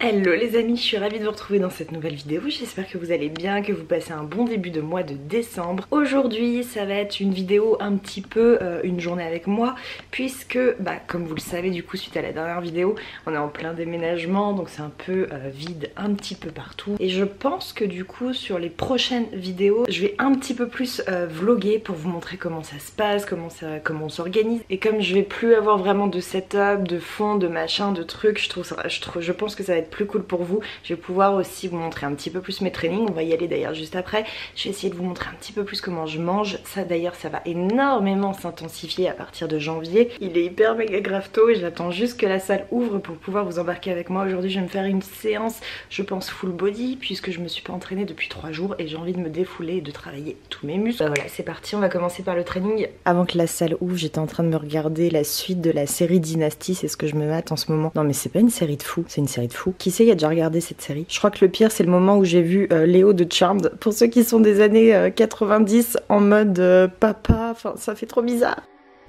Hello les amis, je suis ravie de vous retrouver dans cette nouvelle vidéo. J'espère que vous allez bien, que vous passez un bon début de mois de décembre. Aujourd'hui ça va être une vidéo un petit peu une journée avec moi, puisque comme vous le savez du coup suite à la dernière vidéo, on est en plein déménagement, donc c'est un peu vide un petit peu partout. Et je pense que du coup sur les prochaines vidéos, je vais un petit peu plus vlogger pour vous montrer comment ça se passe, comment on s'organise. Et comme je vais plus avoir vraiment de setup, de fond, de machin, de trucs, je pense que ça va être plus cool pour vous. Je vais pouvoir aussi vous montrer un petit peu plus mes trainings, on va y aller d'ailleurs juste après. Je vais essayer de vous montrer un petit peu plus comment je mange. Ça d'ailleurs ça va énormément s'intensifier à partir de janvier. Il est hyper méga grave tôt et j'attends juste que la salle ouvre pour pouvoir vous embarquer avec moi. Aujourd'hui je vais me faire une séance, je pense full body, puisque je me suis pas entraînée depuis 3 jours et j'ai envie de me défouler et de travailler tous mes muscles. Voilà, c'est parti, on va commencer par le training. Avant que la salle ouvre, j'étais en train de me regarder la suite de la série Dynasty, c'est ce que je me mate en ce moment. Non mais c'est pas une série de fous, c'est une série de fous. Qui sait, il a déjà regardé cette série? Je crois que le pire c'est le moment où j'ai vu Léo de Charmed. Pour ceux qui sont des années 90 en mode papa, enfin ça fait trop bizarre.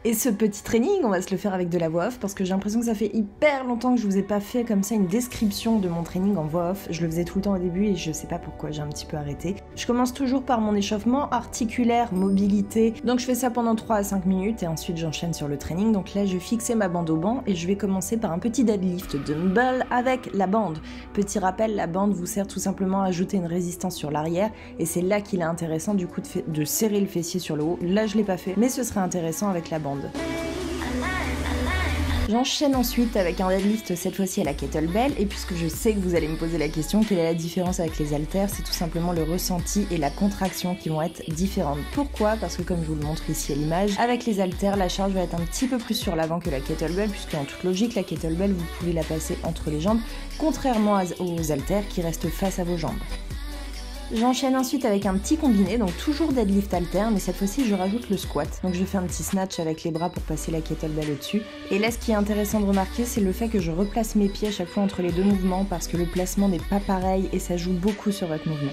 Et ce petit training, on va se le faire avec de la voix off parce que j'ai l'impression que ça fait hyper longtemps que je vous ai pas fait comme ça une description de mon training en voix off. Je le faisais tout le temps au début et je sais pas pourquoi, j'ai un petit peu arrêté. Je commence toujours par mon échauffement articulaire, mobilité. Donc je fais ça pendant 3 à 5 minutes et ensuite j'enchaîne sur le training. Donc là je vais fixer ma bande au banc et je vais commencer par un petit deadlift dumbbell avec la bande. Petit rappel, la bande vous sert tout simplement à ajouter une résistance sur l'arrière et c'est là qu'il est intéressant du coup de serrer le fessier sur le haut. Là je l'ai pas fait mais ce serait intéressant avec la bande. J'enchaîne ensuite avec un deadlift cette fois-ci à la kettlebell et puisque je sais que vous allez me poser la question quelle est la différence avec les haltères, c'est tout simplement le ressenti et la contraction qui vont être différentes. Pourquoi? Parce que comme je vous le montre ici à l'image, avec les haltères la charge va être un petit peu plus sur l'avant que la kettlebell puisque en toute logique la kettlebell vous pouvez la passer entre les jambes contrairement aux haltères qui restent face à vos jambes. J'enchaîne ensuite avec un petit combiné, donc toujours deadlift halter, mais cette fois-ci je rajoute le squat. Donc je fais un petit snatch avec les bras pour passer la kettlebell au-dessus. Et là ce qui est intéressant de remarquer, c'est le fait que je replace mes pieds à chaque fois entre les deux mouvements parce que le placement n'est pas pareil et ça joue beaucoup sur votre mouvement.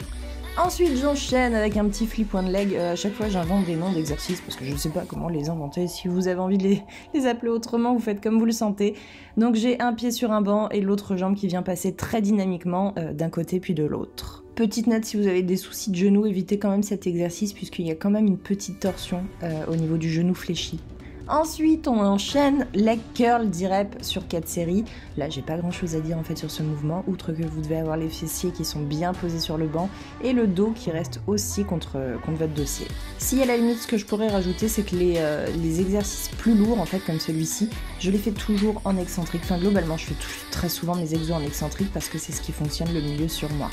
Ensuite j'enchaîne avec un petit flip one leg, à chaque fois j'invente des noms d'exercices parce que je ne sais pas comment les inventer, si vous avez envie de les appeler autrement, vous faites comme vous le sentez. Donc j'ai un pied sur un banc et l'autre jambe qui vient passer très dynamiquement d'un côté puis de l'autre. Petite note, si vous avez des soucis de genoux, évitez quand même cet exercice puisqu'il y a quand même une petite torsion au niveau du genou fléchi. Ensuite, on enchaîne leg curl 10 reps sur 4 séries. Là, j'ai pas grand chose à dire en fait sur ce mouvement, outre que vous devez avoir les fessiers qui sont bien posés sur le banc et le dos qui reste aussi contre votre dossier. Si à la limite, ce que je pourrais rajouter, c'est que les exercices plus lourds, en fait, comme celui-ci, je les fais toujours en excentrique. Enfin, globalement, je fais très souvent mes exos en excentrique parce que c'est ce qui fonctionne le mieux sur moi.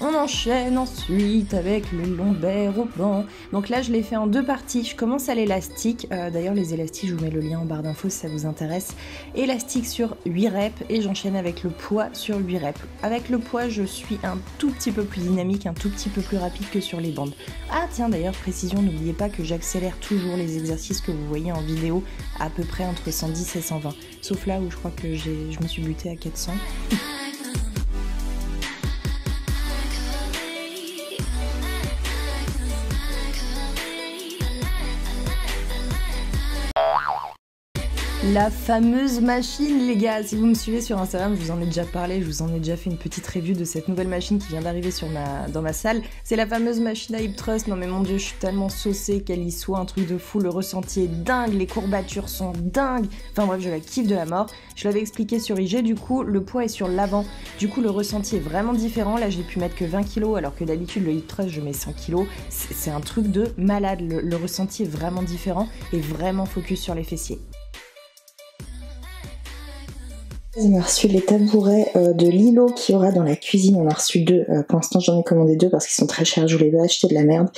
On enchaîne ensuite avec le lombaire au banc. Donc là je l'ai fait en 2 parties. Je commence à l'élastique. D'ailleurs les élastiques je vous mets le lien en barre d'infos si ça vous intéresse. Élastique sur 8 reps et j'enchaîne avec le poids sur 8 reps. Avec le poids je suis un tout petit peu plus dynamique, un tout petit peu plus rapide que sur les bandes. Ah tiens d'ailleurs précision, n'oubliez pas que j'accélère toujours les exercices que vous voyez en vidéo à peu près entre 110 et 120. Sauf là où je crois que je me suis butée à 400. La fameuse machine les gars, si vous me suivez sur Instagram, je vous en ai déjà parlé, je vous en ai déjà fait une petite review de cette nouvelle machine qui vient d'arriver dans ma salle. C'est la fameuse machine à hip thrust, non mais mon dieu je suis tellement saucée qu'elle y soit un truc de fou, le ressenti est dingue, les courbatures sont dingues, enfin bref je la kiffe de la mort. Je l'avais expliqué sur IG, du coup le poids est sur l'avant, du coup le ressenti est vraiment différent, là j'ai pu mettre que 20 kg alors que d'habitude le hip thrust je mets 100 kg, c'est un truc de malade, le ressenti est vraiment différent et vraiment focus sur les fessiers. On a reçu les tabourets de Lilo qu'il y aura dans la cuisine, on a reçu 2, pour l'instant j'en ai commandé 2 parce qu'ils sont très chers, je voulais pas acheter de la merde,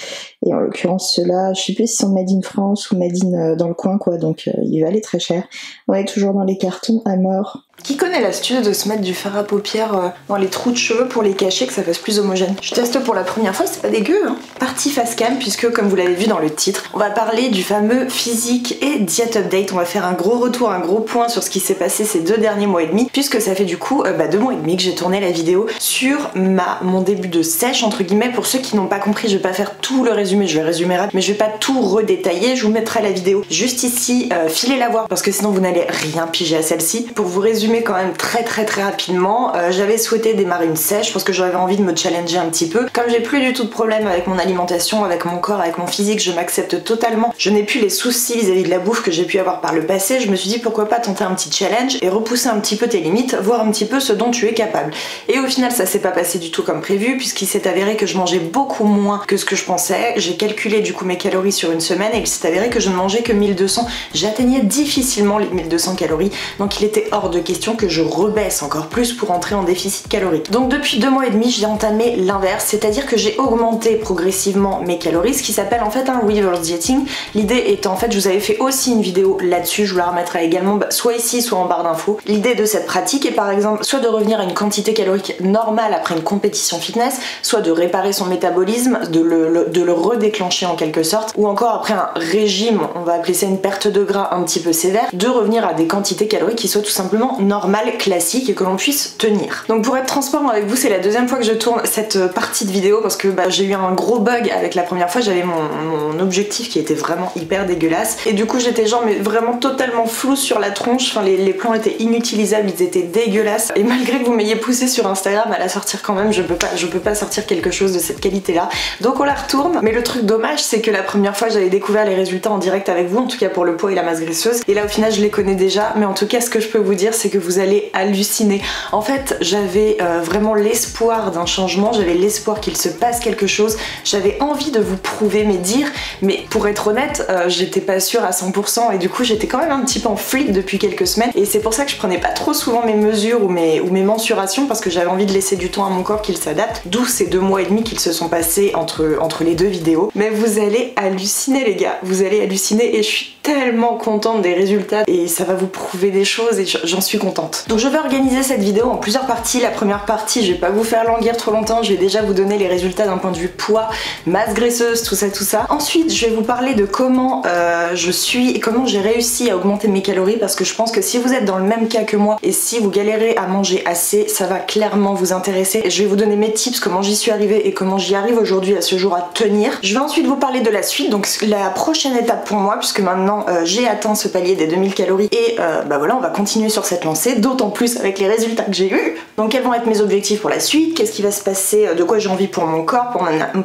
et en l'occurrence ceux-là, je sais plus s'ils sont made in France ou made in dans le coin quoi, donc il va aller très cher. On est toujours dans les cartons à mort. Qui connaît l'astuce de se mettre du fard à paupières dans les trous de cheveux pour les cacher, que ça fasse plus homogène? Je teste pour la première fois, c'est pas dégueu hein. Partie face cam, puisque comme vous l'avez vu dans le titre, on va parler du fameux physique et diète update. On va faire un gros retour, un gros point sur ce qui s'est passé ces 2 derniers mois et demi, puisque ça fait du coup 2 mois et demi que j'ai tourné la vidéo sur mon début de sèche entre guillemets. Pour ceux qui n'ont pas compris, je vais pas faire tout le résumé, je vais résumer rapide, mais je vais pas tout redétailler, je vous mettrai la vidéo juste ici, filez la voir parce que sinon vous n'allez rien piger à celle-ci. Pour vous résumer résumer quand même très rapidement, j'avais souhaité démarrer une sèche parce que j'avais envie de me challenger un petit peu. Comme j'ai plus du tout de problème avec mon alimentation, avec mon corps, avec mon physique, je m'accepte totalement. Je n'ai plus les soucis vis-à-vis de la bouffe que j'ai pu avoir par le passé. Je me suis dit pourquoi pas tenter un petit challenge et repousser un petit peu tes limites, voir un petit peu ce dont tu es capable. Et au final ça s'est pas passé du tout comme prévu puisqu'il s'est avéré que je mangeais beaucoup moins que ce que je pensais. J'ai calculé du coup mes calories sur une semaine et il s'est avéré que je ne mangeais que 1200. J'atteignais difficilement les 1200 calories, donc il était hors de question que je rebaisse encore plus pour entrer en déficit calorique. Donc depuis 2 mois et demi j'ai entamé l'inverse, c'est-à-dire que j'ai augmenté progressivement mes calories, ce qui s'appelle en fait un reverse dieting. L'idée étant en fait, je vous avais fait aussi une vidéo là-dessus, je vous la remettrai également soit ici soit en barre d'infos. L'idée de cette pratique est par exemple soit de revenir à une quantité calorique normale après une compétition fitness, soit de réparer son métabolisme, de le redéclencher en quelque sorte, ou encore après un régime, on va appeler ça une perte de gras un petit peu sévère, de revenir à des quantités caloriques qui soient tout simplement normales, classiques et que l'on puisse tenir. Donc pour être transparent avec vous, c'est la deuxième fois que je tourne cette partie de vidéo parce que j'ai eu un gros bug avec la première fois, j'avais mon objectif qui était vraiment hyper dégueulasse et du coup j'étais genre mais vraiment totalement floue sur la tronche, enfin les plans étaient inutilisables, ils étaient dégueulasses et malgré que vous m'ayez poussé sur Instagram à la sortir quand même, je peux pas sortir quelque chose de cette qualité là, donc on la retourne. Mais le truc dommage c'est que la première fois j'avais découvert les résultats en direct avec vous, en tout cas pour le poids et la masse graisseuse, et là au final je les connais déjà, mais en tout cas ce que je peux vous dire c'est que vous allez halluciner. En fait j'avais vraiment l'espoir d'un changement, j'avais l'espoir qu'il se passe quelque chose, j'avais envie de vous prouver mes dires, mais pour être honnête j'étais pas sûre à 100% et du coup j'étais quand même un petit peu en flip depuis quelques semaines et c'est pour ça que je prenais pas trop souvent mes mesures ou mes mensurations parce que j'avais envie de laisser du temps à mon corps qu'il s'adapte, d'où ces 2 mois et demi qu'ils se sont passés entre les deux vidéos. Mais vous allez halluciner les gars, vous allez halluciner et je suis tellement contente des résultats et ça va vous prouver des choses et j'en suis contente. Donc je vais organiser cette vidéo en plusieurs parties. La première partie, je vais pas vous faire languir trop longtemps, je vais déjà vous donner les résultats d'un point de vue poids, masse graisseuse, tout ça. Ensuite je vais vous parler de comment je suis et comment j'ai réussi à augmenter mes calories parce que je pense que si vous êtes dans le même cas que moi et si vous galérez à manger assez, ça va clairement vous intéresser. Je vais vous donner mes tips, comment j'y suis arrivée et comment j'y arrive aujourd'hui à ce jour à tenir. Je vais ensuite vous parler de la suite, donc la prochaine étape pour moi puisque maintenant j'ai atteint ce palier des 2000 calories et bah voilà, on va continuer sur cette lancée, d'autant plus avec les résultats que j'ai eu. Donc quels vont être mes objectifs pour la suite, qu'est-ce qui va se passer, de quoi j'ai envie pour mon corps,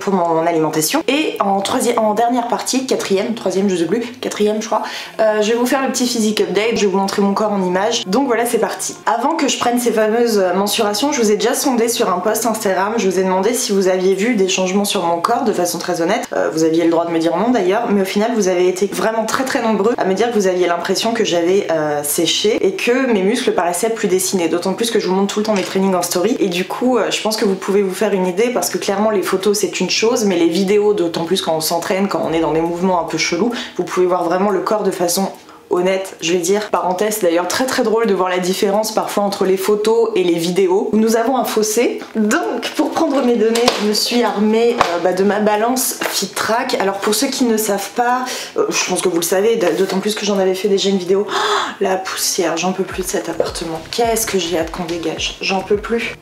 pour mon alimentation. Et en dernière partie, troisième je sais plus, quatrième je crois, je vais vous faire le petit physique update, je vais vous montrer mon corps en images. Donc voilà, c'est parti. Avant que je prenne ces fameuses mensurations, je vous ai déjà sondé sur un post Instagram, je vous ai demandé si vous aviez vu des changements sur mon corps de façon très honnête. Vous aviez le droit de me dire non d'ailleurs, mais au final vous avez été vraiment très nombreux à me dire que vous aviez l'impression que j'avais séché et que mes muscles paraissaient plus dessinés, d'autant plus que je vous montre tout le temps mes trainings en story et du coup je pense que vous pouvez vous faire une idée parce que clairement les photos c'est une chose mais les vidéos, d'autant plus quand on s'entraîne, quand on est dans des mouvements un peu chelous, vous pouvez voir vraiment le corps de façon honnête, je vais dire. Parenthèse, d'ailleurs très drôle de voir la différence parfois entre les photos et les vidéos où nous avons un fossé. Donc pour prendre mes données, je me suis armée de ma balance FitTrack. Alors pour ceux qui ne savent pas, je pense que vous le savez, d'autant plus que j'en avais fait déjà une vidéo. Oh, la poussière, j'en peux plus de cet appartement. Qu'est-ce que j'ai hâte qu'on dégage, j'en peux plus.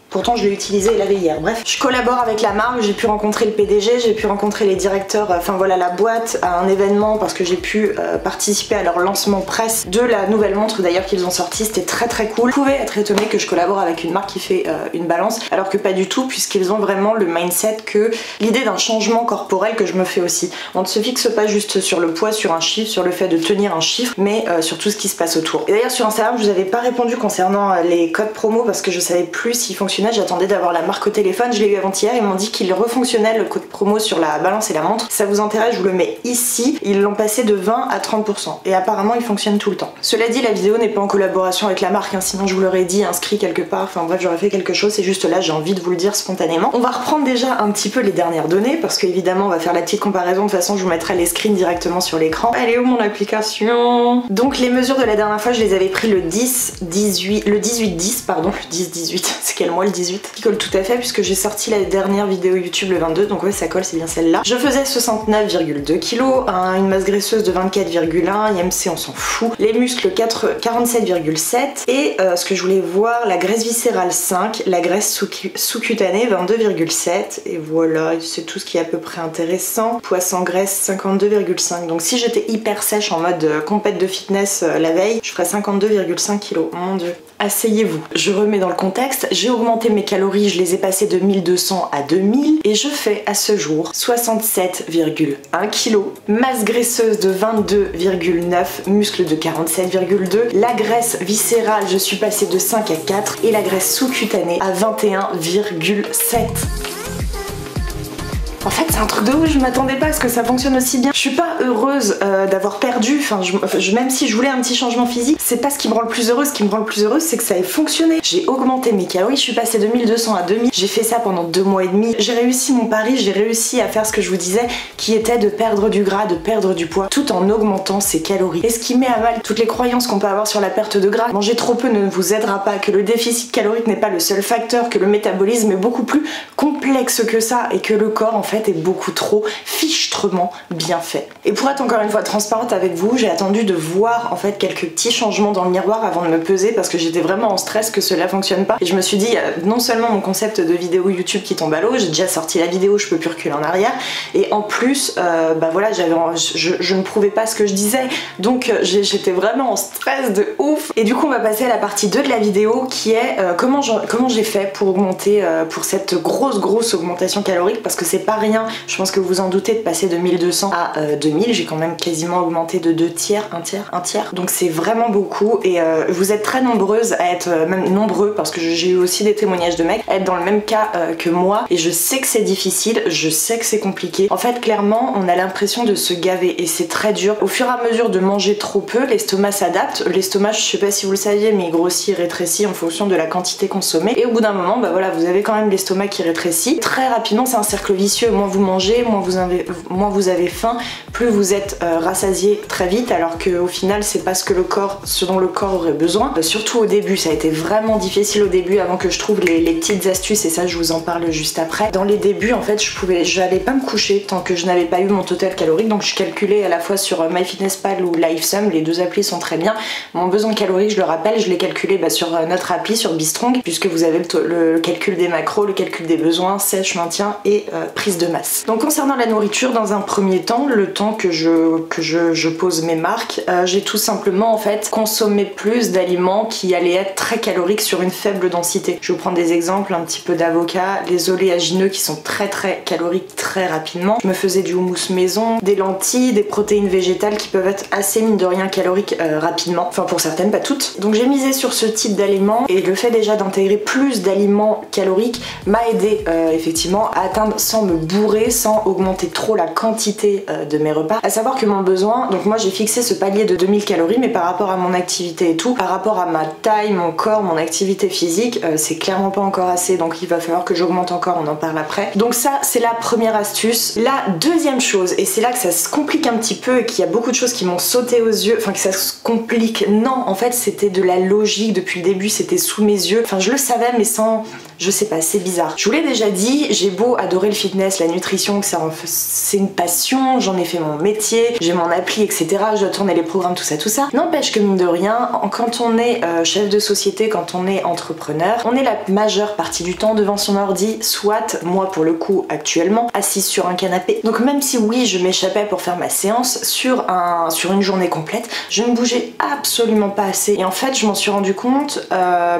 Pourtant je l'ai utilisé et lavé hier. Bref, je collabore avec la marque, j'ai pu rencontrer le PDG, j'ai pu rencontrer les directeurs, enfin voilà la boîte à un événement parce que j'ai pu participer à leur lancement presse de la nouvelle montre d'ailleurs qu'ils ont sorti, c'était très cool. Vous pouvez être étonné que je collabore avec une marque qui fait une balance alors que pas du tout puisqu'ils ont vraiment le mindset que l'idée d'un changement corporel que je me fais aussi. On ne se fixe pas juste sur le poids, sur un chiffre, sur le fait de tenir un chiffre, mais sur tout ce qui se passe autour. Et d'ailleurs sur Instagram je vous avais pas répondu concernant les codes promo parce que je savais plus s'ils fonctionnaient. J'attendais d'avoir la marque au téléphone, je l'ai eu avant-hier, ils m'ont dit qu'il refonctionnait le code promo sur la balance et la montre. Si ça vous intéresse, je vous le mets ici. Ils l'ont passé de 20 à 30% et apparemment il fonctionne tout le temps. Cela dit, la vidéo n'est pas en collaboration avec la marque, hein, sinon je vous l'aurais dit, inscrit quelque part, enfin bref j'aurais fait quelque chose, c'est juste là j'ai envie de vous le dire spontanément. On va reprendre déjà un petit peu les dernières données parce qu'évidemment on va faire la petite comparaison, de toute façon je vous mettrai les screens directement sur l'écran. Elle est où mon application? Donc les mesures de la dernière fois je les avais pris le 18-10, pardon, le 10-18, c'est quel mois le 18, qui colle tout à fait puisque j'ai sorti la dernière vidéo YouTube le 22, donc ouais ça colle, c'est bien celle-là. Je faisais 69,2 kg, une masse graisseuse de 24,1, IMC on s'en fout, les muscles 47,7 et ce que je voulais voir, la graisse viscérale 5, la graisse sous-cutanée 22,7 et voilà, c'est tout ce qui est à peu près intéressant. Poids sans graisse 52,5, donc si j'étais hyper sèche en mode compète de fitness la veille, je ferais 52,5 kg, mon dieu. Asseyez-vous. Je remets dans le contexte, j'ai augmenté mes calories, je les ai passées de 1200 à 2000 et je fais à ce jour 67,1 kg, masse graisseuse de 22,9, muscles de 47,2, la graisse viscérale je suis passée de 5 à 4 et la graisse sous-cutanée à 21,7. En fait c'est un truc de ouf, je m'attendais pas à ce que ça fonctionne aussi bien. Je suis pas heureuse d'avoir perdu, même si je voulais un petit changement physique, c'est pas ce qui me rend le plus heureuse. Ce qui me rend le plus heureuse c'est que ça ait fonctionné. J'ai augmenté mes calories, je suis passée de 1200 à 2000, j'ai fait ça pendant 2 mois et demi. J'ai réussi mon pari, j'ai réussi à faire ce que je vous disais, qui était de perdre du gras, de perdre du poids, tout en augmentant ses calories. Et ce qui met à mal toutes les croyances qu'on peut avoir sur la perte de gras, manger trop peu ne vous aidera pas, que le déficit calorique n'est pas le seul facteur, que le métabolisme est beaucoup plus complexe que ça et que le corps en fait est beaucoup trop fichtrement bien fait. Et pour être encore une fois transparente avec vous, j'ai attendu de voir en fait quelques petits changements dans le miroir avant de me peser parce que j'étais vraiment en stress que cela fonctionne pas. Et je me suis dit, non seulement mon concept de vidéo YouTube qui tombe à l'eau, j'ai déjà sorti la vidéo, je peux plus reculer en arrière, et en plus, bah voilà, je ne prouvais pas ce que je disais, donc j'étais vraiment en stress de ouf. Et du coup, on va passer à la partie 2 de la vidéo qui est comment j'ai fait pour augmenter, pour cette grosse augmentation calorique, parce que c'est pas rien. Je pense que vous en doutez de passer de 1200 à 2000, j'ai quand même quasiment augmenté de 2 tiers, un tiers, donc c'est vraiment beaucoup et vous êtes très nombreuses à être, même nombreux parce que j'ai eu aussi des témoignages de mecs, à être dans le même cas que moi et je sais que c'est difficile, je sais que c'est compliqué. En fait clairement on a l'impression de se gaver et c'est très dur. Au fur et à mesure de manger trop peu, l'estomac s'adapte, l'estomac je sais pas si vous le saviez mais il grossit, rétrécit en fonction de la quantité consommée et au bout d'un moment bah voilà vous avez quand même l'estomac qui rétrécit. Très rapidement c'est un cercle vicieux, moins vous mangez, moins vous avez faim, plus vous êtes rassasié très vite alors qu'au final c'est pas ce dont le corps aurait besoin. Surtout au début, ça a été vraiment difficile au début avant que je trouve les petites astuces et ça je vous en parle juste après. Dans les débuts en fait j'allais pas me coucher tant que je n'avais pas eu mon total calorique, donc je calculais à la fois sur MyFitnessPal ou LiveSum, les deux applis sont très bien. Mon besoin calorique je le rappelle, je l'ai calculé sur notre appli sur Bistrong puisque vous avez le calcul des macros, le calcul des besoins, sèche, maintien et prise de masse. Donc concernant la nourriture, dans un premier temps, le temps que je pose mes marques, j'ai tout simplement en fait consommé plus d'aliments qui allaient être très caloriques sur une faible densité. Je vais vous prendre des exemples, un petit peu d'avocat, les oléagineux qui sont très caloriques très rapidement. Je me faisais du houmous maison, des lentilles, des protéines végétales qui peuvent être assez mine de rien caloriques rapidement, enfin pour certaines, pas toutes. Donc j'ai misé sur ce type d'aliments et le fait déjà d'intégrer plus d'aliments caloriques m'a aidé effectivement à atteindre sans me bourrer, sans augmenter trop la quantité de mes repas. À savoir que mon besoin, donc moi j'ai fixé ce palier de 2000 calories mais par rapport à mon activité et tout, par rapport à ma taille, mon corps, mon activité physique, c'est clairement pas encore assez donc il va falloir que j'augmente encore, on en parle après. Donc ça c'est la première astuce. La deuxième chose, et c'est là que ça se complique un petit peu et qu'il y a beaucoup de choses qui m'ont sauté aux yeux, enfin que ça se complique, non en fait c'était de la logique depuis le début, c'était sous mes yeux, enfin je le savais mais sans, je sais pas, c'est bizarre. Je vous l'ai déjà dit, j'ai beau adorer le fitness, la nutrition, que c'est une passion, j'en ai fait mon métier, j'ai mon appli, etc. Je dois tourner les programmes, tout ça. N'empêche que mine de rien, quand on est chef de société, quand on est entrepreneur, on est la majeure partie du temps devant son ordi, soit, moi pour le coup actuellement, assise sur un canapé. Donc même si oui, je m'échappais pour faire ma séance, sur une journée complète, je ne bougeais absolument pas assez. Et en fait, je m'en suis rendu compte,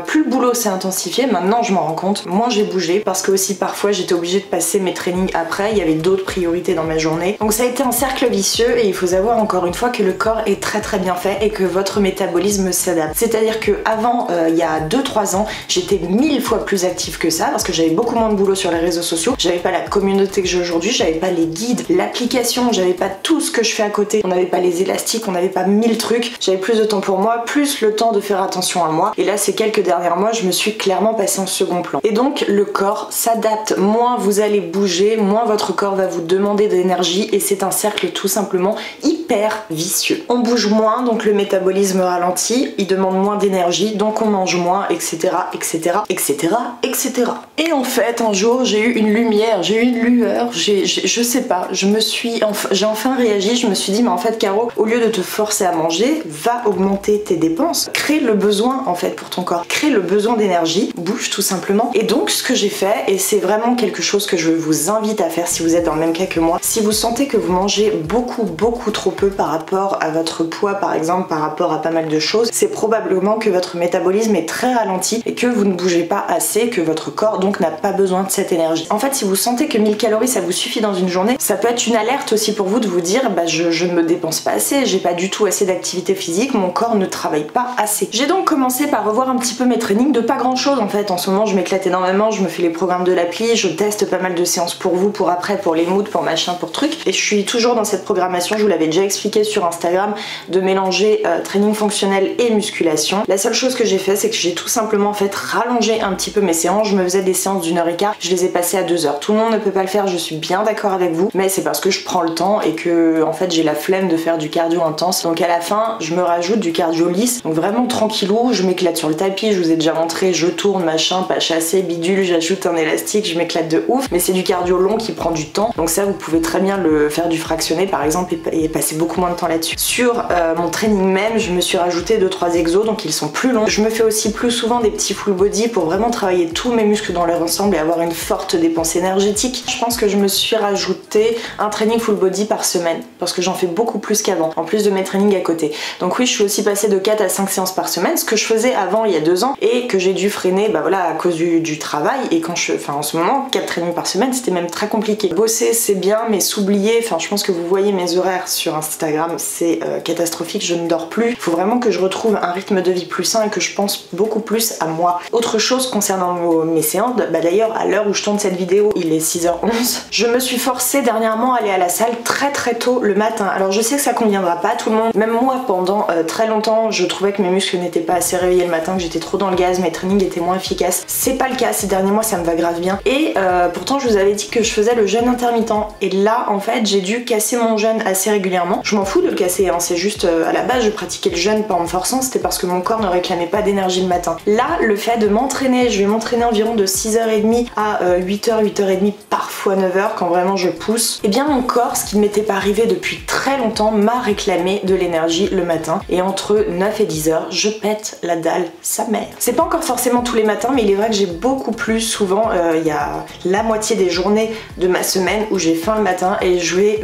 plus le boulot s'est intensifié, maintenant je m'en rends compte, moins j'ai bougé, parce que aussi parfois j'étais obligée de passer mes trainings après, il y avait d'autres priorités dans ma journée. Donc ça a été un cercle vicieux et il faut savoir encore une fois que le corps est très bien fait et que votre métabolisme s'adapte. C'est-à-dire que avant, il y a 2-3 ans, j'étais 1000 fois plus active que ça parce que j'avais beaucoup moins de boulot sur les réseaux sociaux, j'avais pas la communauté que j'ai aujourd'hui, j'avais pas les guides, l'application, j'avais pas tout ce que je fais à côté, on n'avait pas les élastiques, on n'avait pas 1000 trucs, j'avais plus de temps pour moi, plus le temps de faire attention à moi. Et là, ces quelques derniers mois, je me suis clairement passée en second plan. Et donc, le corps s'adapte, moins vous allez bouger, moins votre corps va vous demander d'énergie et c'est un cercle tout simplement hyper vicieux. On bouge moins, donc le métabolisme métabolisme ralentit, il demande moins d'énergie, donc on mange moins, etc., etc., etc., etc. Et en fait, un jour, j'ai eu une lumière, j'ai eu une lueur, je sais pas, j'ai enfin réagi, je me suis dit, mais en fait, Caro, au lieu de te forcer à manger, va augmenter tes dépenses, crée le besoin en fait pour ton corps, crée le besoin d'énergie, bouge tout simplement. Et donc, ce que j'ai fait, et c'est vraiment quelque chose que je vous invite à faire si vous êtes dans le même cas que moi, si vous sentez que vous mangez beaucoup trop peu par rapport à votre poids, par exemple, par rapport à pas mal de choses, c'est probablement que votre métabolisme est très ralenti et que vous ne bougez pas assez, que votre corps donc n'a pas besoin de cette énergie. En fait, si vous sentez que 1000 calories ça vous suffit dans une journée, ça peut être une alerte aussi pour vous de vous dire bah je ne me dépense pas assez, j'ai pas du tout assez d'activité physique, mon corps ne travaille pas assez. J'ai donc commencé par revoir un petit peu mes trainings de pas grand chose en fait. En ce moment, je m'éclate énormément, je me fais les programmes de l'appli, je teste pas mal de séances pour vous, pour après, pour les moods, pour machin, pour trucs. Et je suis toujours dans cette programmation, je vous l'avais déjà expliqué sur Instagram, de mélanger training fonctionnel et musculation. La seule chose que j'ai fait, c'est que j'ai tout simplement en fait rallongé un petit peu mes séances. Je me faisais des séances d'1h15, je les ai passées à 2h. Tout le monde ne peut pas le faire, je suis bien d'accord avec vous, mais c'est parce que je prends le temps et que en fait j'ai la flemme de faire du cardio intense. Donc à la fin, je me rajoute du cardio lisse, donc vraiment tranquillou, je m'éclate sur le tapis, je vous ai déjà montré, je tourne, machin, pas chassé, bidule, j'ajoute un élastique, je m'éclate de ouf, mais c'est du cardio long qui prend du temps. Donc ça, vous pouvez très bien le faire du fractionné par exemple et passer beaucoup moins de temps là-dessus. Sur mon training même, je me suis rajouté 2-3 exos, donc ils sont plus longs. Je me fais aussi plus souvent des petits full body pour vraiment travailler tous mes muscles dans leur ensemble et avoir une forte dépense énergétique. Je pense que je me suis rajouté un training full body par semaine parce que j'en fais beaucoup plus qu'avant, en plus de mes trainings à côté. Donc oui, je suis aussi passée de 4 à 5 séances par semaine, ce que je faisais avant il y a 2 ans et que j'ai dû freiner bah voilà, à cause du travail. Et quand en ce moment, 4 trainings par semaine, c'était même très compliqué. Bosser c'est bien, mais s'oublier, enfin je pense que vous voyez mes horaires sur Instagram, c'est catastrophique, je ne dors plus. Il faut vraiment que je retrouve un rythme de vie plus sain et que je pense beaucoup plus à moi. Autre chose concernant mes séances, bah d'ailleurs à l'heure où je tourne cette vidéo, il est 6h11, je me suis forcée dernièrement à aller à la salle très tôt le matin. Alors je sais que ça conviendra pas à tout le monde, même moi pendant très longtemps je trouvais que mes muscles n'étaient pas assez réveillés le matin, que j'étais trop dans le gaz, mes trainings étaient moins efficaces. C'est pas le cas, ces derniers mois ça me va grave bien. Et pourtant je vous avais dit que je faisais le jeûne intermittent. Et là en fait j'ai dû casser mon jeûne assez régulièrement. Je m'en fous de le casser, hein. C'est juste à la base je pratiquais le jeûne pas en me forçant, c'était parce que mon corps ne réclamait pas d'énergie le matin. Là le fait de m'entraîner, je vais m'entraîner environ de 6h30 à 8h, 8h30, parfois 9h quand vraiment je pousse. Et bien mon corps, ce qui ne m'était pas arrivé depuis très longtemps, m'a réclamé de l'énergie le matin. Et entre 9 et 10h, je pète la dalle sa mère. C'est pas encore forcément tous les matins, mais il est vrai que j'ai beaucoup plus souvent, il y a la moitié des journées de ma semaine où j'ai faim le matin et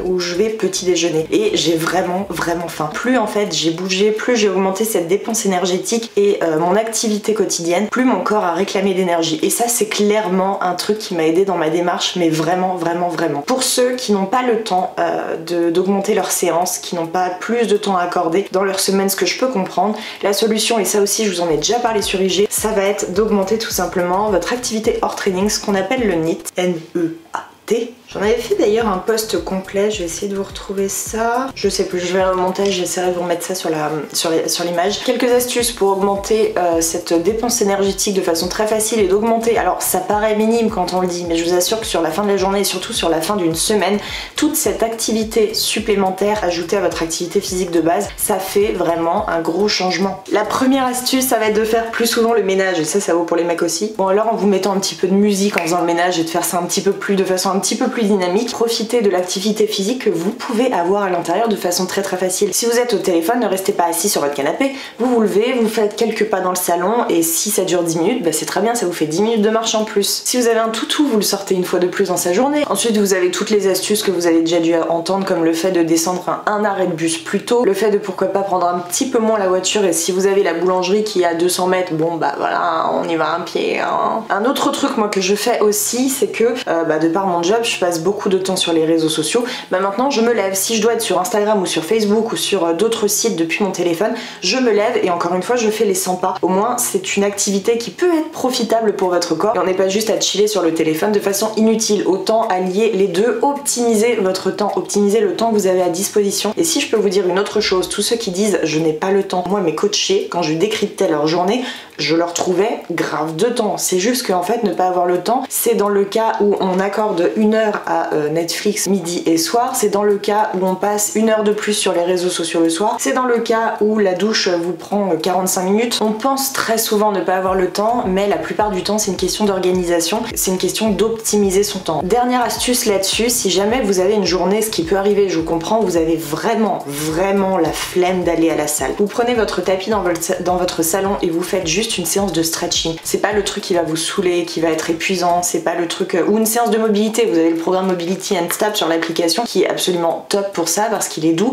où je vais petit déjeuner. Et j'ai vraiment faim. Plus en fait j'ai bougé, plus j'ai augmenté cette dépense énergétique et mon activité quotidienne, plus mon corps a réclamé d'énergie. Et ça c'est clairement un truc qui m'a aidé dans ma démarche, mais vraiment. Pour ceux qui n'ont pas le temps d'augmenter leur séance, qui n'ont pas plus de temps à accorder dans leur semaine, ce que je peux comprendre, la solution, et ça aussi je vous en ai déjà parlé sur IG, ça va être d'augmenter tout simplement votre activité hors training, ce qu'on appelle le NEAT, N-E-A-T. J'en avais fait d'ailleurs un post complet, je vais essayer de vous retrouver ça. Je sais plus, je vais au montage, j'essaierai de vous remettre ça sur l'image. Quelques astuces pour augmenter cette dépense énergétique de façon très facile et d'augmenter, alors ça paraît minime quand on le dit, mais je vous assure que sur la fin de la journée et surtout sur la fin d'une semaine, toute cette activité supplémentaire ajoutée à votre activité physique de base, ça fait vraiment un gros changement. La première astuce, ça va être de faire plus souvent le ménage, et ça vaut pour les mecs aussi. Bon alors en vous mettant un petit peu de musique en faisant le ménage et de faire ça un petit peu plus, de façon un petit peu plus dynamique, profitez de l'activité physique que vous pouvez avoir à l'intérieur de façon très facile. Si vous êtes au téléphone, ne restez pas assis sur votre canapé, vous vous levez, vous faites quelques pas dans le salon et si ça dure 10 minutes, bah c'est très bien, ça vous fait 10 minutes de marche en plus. Si vous avez un toutou, vous le sortez une fois de plus dans sa journée. Ensuite vous avez toutes les astuces que vous avez déjà dû entendre, comme le fait de descendre un arrêt de bus plus tôt, le fait de pourquoi pas prendre un petit peu moins la voiture, et si vous avez la boulangerie qui est à 200 mètres, bon bah voilà, on y va un pied, hein. Un autre truc moi que je fais aussi, c'est que de par mon job, je passe beaucoup de temps sur les réseaux sociaux. Bah maintenant je me lève, si je dois être sur Instagram ou sur Facebook ou sur d'autres sites depuis mon téléphone, je me lève et encore une fois je fais les 100 pas. Au moins c'est une activité qui peut être profitable pour votre corps et on n'est pas juste à chiller sur le téléphone de façon inutile. Autant allier les deux, optimiser votre temps, optimiser le temps que vous avez à disposition. Et si je peux vous dire une autre chose, tous ceux qui disent je n'ai pas le temps, moi mes coachés, quand je décryptais leur journée, je leur trouvais grave de temps. C'est juste qu'en fait ne pas avoir le temps, c'est dans le cas où on accorde 1 heure à Netflix midi et soir, c'est dans le cas où on passe 1 heure de plus sur les réseaux sociaux le soir, c'est dans le cas où la douche vous prend 45 minutes. On pense très souvent ne pas avoir le temps, mais la plupart du temps c'est une question d'organisation, c'est une question d'optimiser son temps. Dernière astuce là-dessus, si jamais vous avez une journée, ce qui peut arriver, je vous comprends, vous avez vraiment la flemme d'aller à la salle. Vous prenez votre tapis dans votre salon et vous faites juste une séance de stretching. C'est pas le truc qui va vous saouler, qui va être épuisant, c'est pas le truc... ou une séance de mobilité, vous avez le programme Mobility and Step sur l'application qui est absolument top pour ça parce qu'il est doux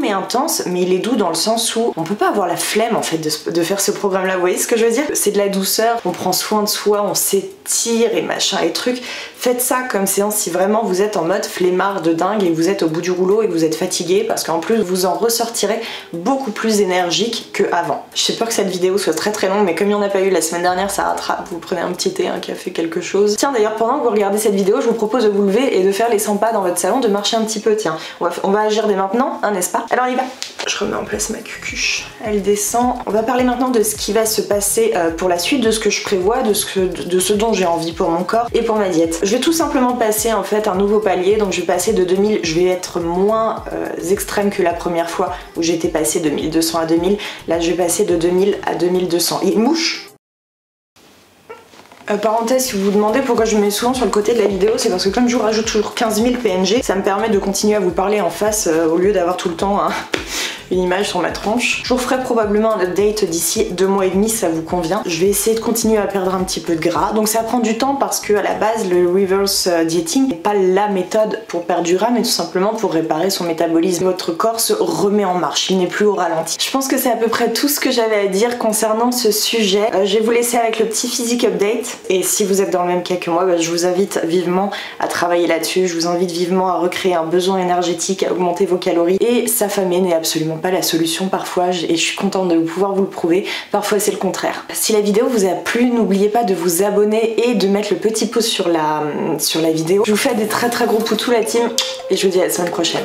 mais intense, mais il est doux dans le sens où on peut pas avoir la flemme en fait de faire ce programme là, vous voyez ce que je veux dire? C'est de la douceur, on prend soin de soi, on s'étire et machin et trucs. Faites ça comme séance si vraiment vous êtes en mode flemmard de dingue et vous êtes au bout du rouleau et que vous êtes fatigué, parce qu'en plus vous en ressortirez beaucoup plus énergique qu'avant. J'ai peur que cette vidéo soit très longue, mais comme il n'y en a pas eu la semaine dernière, ça rattrape. Vous prenez un petit thé, un café, quelque chose. Tiens, d'ailleurs pendant que vous regardez cette vidéo, je vous propose de vous lever et de faire les 100 pas dans votre salon, de marcher un petit peu. Tiens, on va agir dès maintenant, hein, n'est-ce pas? Alors on y va. Je remets en place ma cucuche, elle descend. On va parler maintenant de ce qui va se passer pour la suite, de ce que je prévois, de ce dont j'ai envie pour mon corps et pour ma diète. Je vais tout simplement passer en fait un nouveau palier, donc je vais passer de 2000, je vais être moins extrême que la première fois où j'étais passée de 1200 à 2000. Là je vais passer de 2000 à 2200. Et mouche! Parenthèse, si vous vous demandez pourquoi je me mets souvent sur le côté de la vidéo, c'est parce que comme je vous rajoute toujours 15 000 PNG, ça me permet de continuer à vous parler en face au lieu d'avoir tout le temps une image sur ma tranche. Je vous ferai probablement un update d'ici 2 mois et demi si ça vous convient. Je vais essayer de continuer à perdre un petit peu de gras. Donc ça prend du temps parce que à la base le reverse dieting n'est pas la méthode pour perdre du gras, mais tout simplement pour réparer son métabolisme. Votre corps se remet en marche, il n'est plus au ralenti. Je pense que c'est à peu près tout ce que j'avais à dire concernant ce sujet. Je vais vous laisser avec le petit physique update. Et si vous êtes dans le même cas que moi, je vous invite vivement à travailler là-dessus. Je vous invite vivement à recréer un besoin énergétique, à augmenter vos calories. Et s'affamer n'est absolument pas la solution parfois, et je suis contente de pouvoir vous le prouver. Parfois c'est le contraire. Si la vidéo vous a plu, n'oubliez pas de vous abonner et de mettre le petit pouce sur la vidéo. Je vous fais des très gros poutous la team et je vous dis à la semaine prochaine.